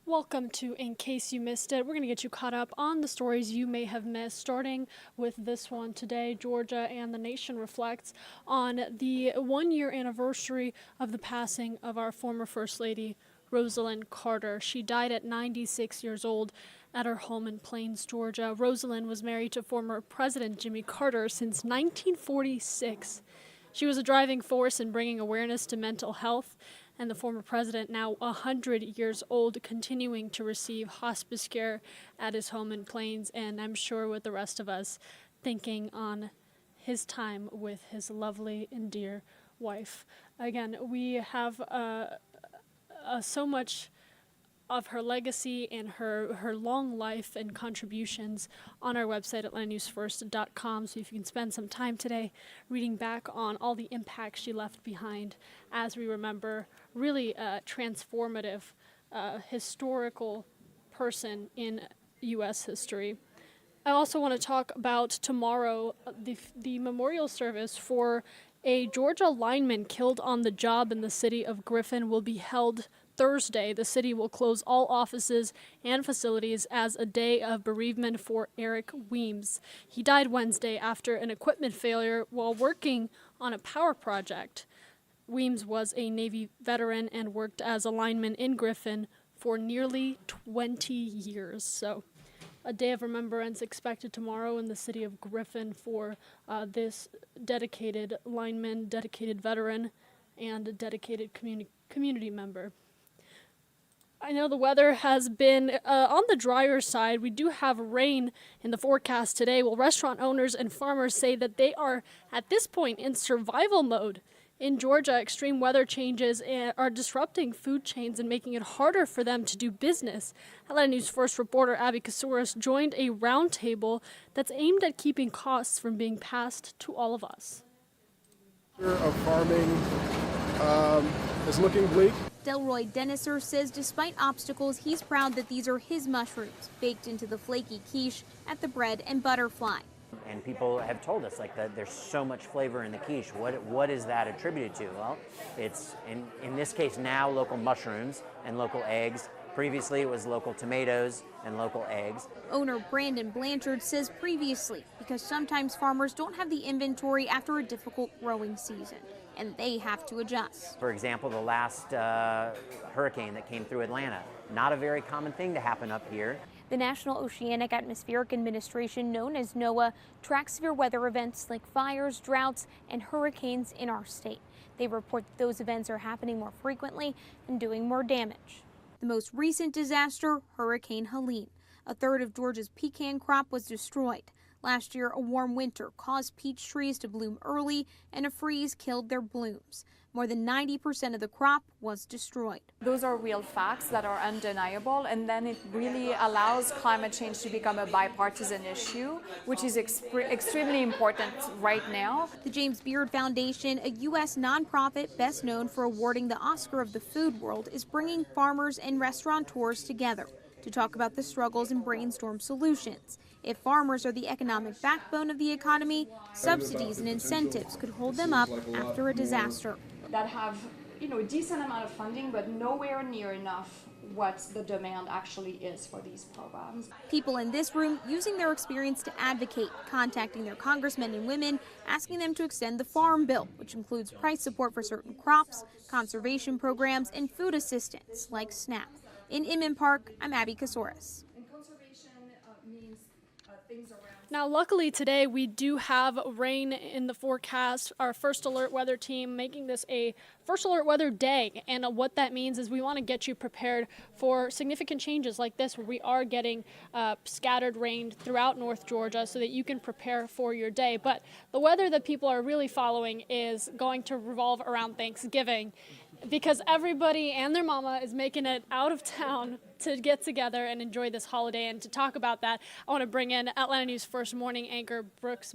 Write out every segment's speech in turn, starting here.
Welcome to In Case You Missed It. We're going to get you caught up on the stories you may have missed, starting with this one today. Georgia and the nation reflects on the one-year anniversary of the passing of our former First Lady, Rosalynn Carter. She died at 96 years old at her home in Plains, Georgia. Rosalynn was married to former President Jimmy Carter since 1946. She was a driving force in bringing awareness to mental health, and the former president, now 100 years old, continuing to receive hospice care at his home in Plains, and I'm sure with the rest of us thinking on his time with his lovely and dear wife. Again, we have so much of her legacy and her long life and contributions on our website at AtlantaNewsFirst.com. So if you can spend some time today reading back on all the impact she left behind as we remember really a transformative historical person in U.S. history. I also want to talk about tomorrow, the memorial service for a Georgia lineman killed on the job in the city of Griffin will be held Thursday. The city will close all offices and facilities as a day of bereavement for Eric Weems. He died Wednesday after an equipment failure while working on a power project. Weems was a Navy veteran and worked as a lineman in Griffin for nearly 20 years. So a day of remembrance expected tomorrow in the city of Griffin for this dedicated lineman, dedicated veteran, and a dedicated community member. I know the weather has been on the drier side. We do have rain in the forecast today. Well, restaurant owners and farmers say that they are at this point in survival mode. In Georgia, extreme weather changes are disrupting food chains and making it harder for them to do business. Atlanta News First reporter Abby Kasouras joined a roundtable that's aimed at keeping costs from being passed to all of us. Of farming is looking bleak. Delroy Deniser says despite obstacles, he's proud that these are his mushrooms, baked into the flaky quiche at the Bread and Butterfly. And people have told us that there's so much flavor in the quiche. What is that attributed to? Well, it's in this case now local mushrooms and local eggs. Previously it was local tomatoes and local eggs. Owner Brandon Blanchard says previously, because sometimes farmers don't have the inventory after a difficult growing season, and they have to adjust. For example, the last hurricane that came through Atlanta, not a very common thing to happen up here. The National Oceanic Atmospheric Administration, known as NOAA, tracks severe weather events like fires, droughts, and hurricanes in our state. They report that those events are happening more frequently and doing more damage. The most recent disaster, Hurricane Helene. A third of Georgia's pecan crop was destroyed. Last year, a warm winter caused peach trees to bloom early, and a freeze killed their blooms. More than 90% of the crop was destroyed. Those are real facts that are undeniable, and then it really allows climate change to become a bipartisan issue, which is extremely important right now. The James Beard Foundation, a U.S. nonprofit best known for awarding the Oscar of the food world, is bringing farmers and restaurateurs together to talk about the struggles and brainstorm solutions. If farmers are the economic backbone of the economy, subsidies and incentives could hold them up after a disaster. That have, a decent amount of funding, but nowhere near enough what the demand actually is for these programs. People in this room using their experience to advocate, contacting their congressmen and women, asking them to extend the Farm Bill, which includes price support for certain crops, conservation programs, and food assistance like SNAP. In Inman Park, I'm Abby Kasouras. Now, luckily today we do have rain in the forecast. Our First Alert Weather team making this a First Alert Weather Day. And what that means is we want to get you prepared for significant changes like this, where we are getting scattered rain throughout North Georgia so that you can prepare for your day. But the weather that people are really following is going to revolve around Thanksgiving, because everybody and their mama is making it out of town to get together and enjoy this holiday. And to talk about that, I want to bring in Atlanta News First morning anchor Brooks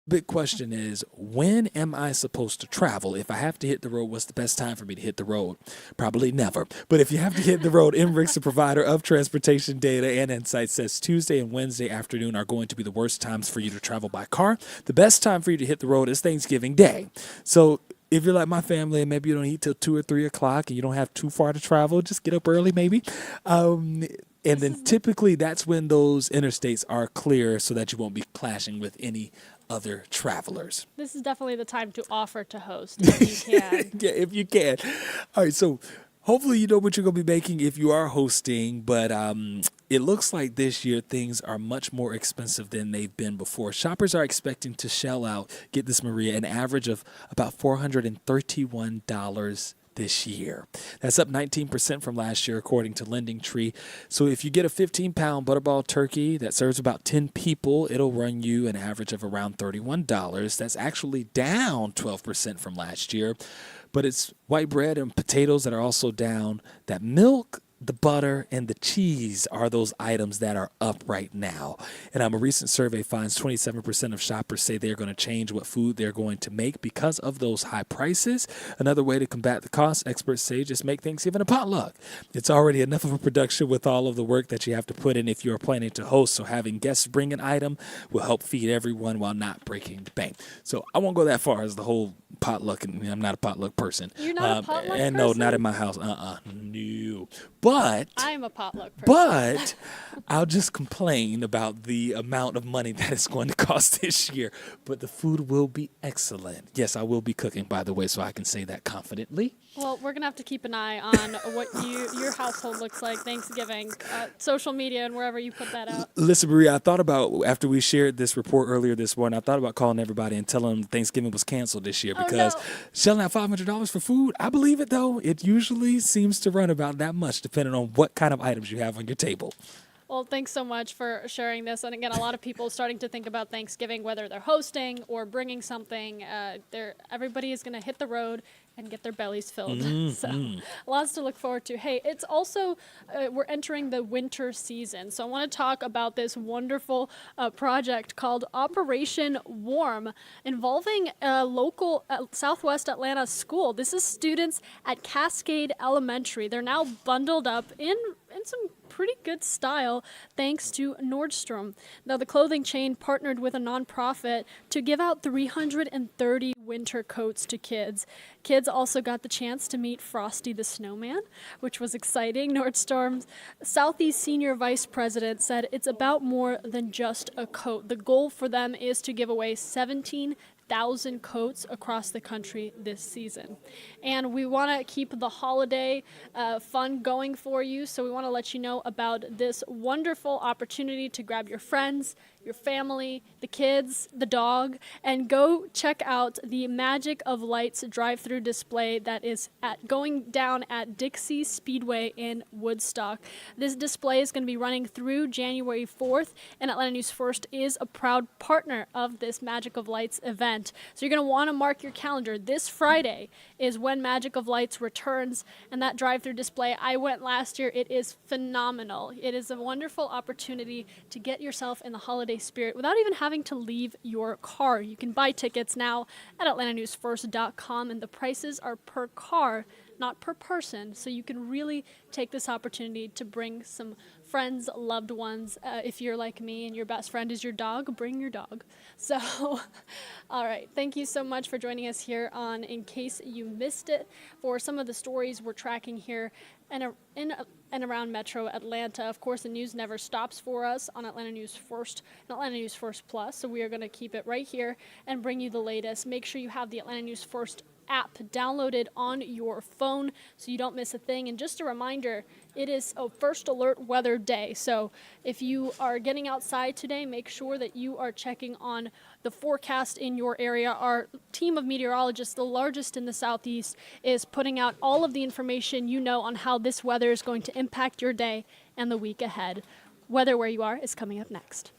big question is, when am I supposed to travel? If I have to hit the road, what's the best time for me to hit the road? Probably never. But if you have to hit the road, MRIC's, the provider of transportation data and insights, says Tuesday and Wednesday afternoon are going to be the worst times for you to travel by car. The best time for you to hit the road is Thanksgiving Day. So if you're like my family and maybe you don't eat till 2 or 3 o'clock and you don't have too far to travel, just get up early maybe. And then typically that's when those interstates are clear so that you won't be clashing with any other travelers. This is definitely the time to offer to host if you can. Yeah, if you can. All right, so hopefully you know what you're going to be making if you are hosting, but it looks like this year things are much more expensive than they've been before. Shoppers are expecting to shell out, get this, Maria, an average of about $431 this year. That's up 19% from last year, according to Lending Tree. So if you get a 15-pound butterball turkey that serves about 10 people, it'll run you an average of around $31. That's actually down 12% from last year. But it's white bread and potatoes that are also down. That milk, the butter, and the cheese are those items that are up right now. And a recent survey finds 27% of shoppers say they're going to change what food they're going to make because of those high prices. Another way to combat the cost, experts say, just make Thanksgiving a potluck. It's already enough of a production with all of the work that you have to put in if you're planning to host. So having guests bring an item will help feed everyone while not breaking the bank. So I won't go that far as the whole potluck, and I'm not a potluck person. You're not a potluck and person? No, not in my house. No. But I'm a potluck person. But I'll just complain about the amount of money that it's going to cost this year. But the food will be excellent. Yes, I will be cooking, by the way, so I can say that confidently. Well, we're going to have to keep an eye on what your household looks like Thanksgiving, social media and wherever you put that out. Listen, Maria, I thought about, after we shared this report earlier this morning, I thought about calling everybody and telling them Thanksgiving was canceled this year because shelling out $500 for food, I believe it, though. It usually seems to run about that much, depending on what kind of items you have on your table. Well, thanks so much for sharing this. And again, a lot of people are starting to think about Thanksgiving, whether they're hosting or bringing something. Everybody is going to hit the road and get their bellies filled. So lots to look forward to. Hey, it's also, we're entering the winter season. So I want to talk about this wonderful project called Operation Warm, involving a local Southwest Atlanta school. This is students at Cascade Elementary. They're now bundled up in some pretty good style thanks to Nordstrom. Now, the clothing chain partnered with a nonprofit to give out 330 winter coats to kids. Kids also got the chance to meet Frosty the Snowman, which was exciting. Nordstrom's Southeast Senior Vice President said it's about more than just a coat. The goal for them is to give away 17,000 coats across the country this season. And we want to keep the holiday fun going for you, so we want to let you know about this wonderful opportunity to grab your friends, your family, the kids, the dog, and go check out the Magic of Lights drive-through display that is going down at Dixie Speedway in Woodstock. This display is going to be running through January 4th, and Atlanta News First is a proud partner of this Magic of Lights event. So you're going to want to mark your calendar. This Friday is when Magic of Lights returns, and that drive-through display, I went last year. It is phenomenal. It is a wonderful opportunity to get yourself in the holiday spirit without even having to leave your car. You can buy tickets now at atlantanewsfirst.com, and the prices are per car, not per person. So you can really take this opportunity to bring some friends, loved ones. If you're like me and your best friend is your dog, bring your dog. So, all right. Thank you so much for joining us here on In Case You Missed It for some of the stories we're tracking here and in and around Metro Atlanta. Of course, the news never stops for us on Atlanta News First and Atlanta News First Plus. So we are going to keep it right here and bring you the latest. Make sure you have the Atlanta News First app downloaded on your phone so you don't miss a thing. And just a reminder, it is a first alert weather day. So if you are getting outside today, make sure that you are checking on the forecast in your area. Our team of meteorologists, the largest in the Southeast, is putting out all of the information you know on how this weather is going to impact your day and the week ahead. Weather where you are is coming up next.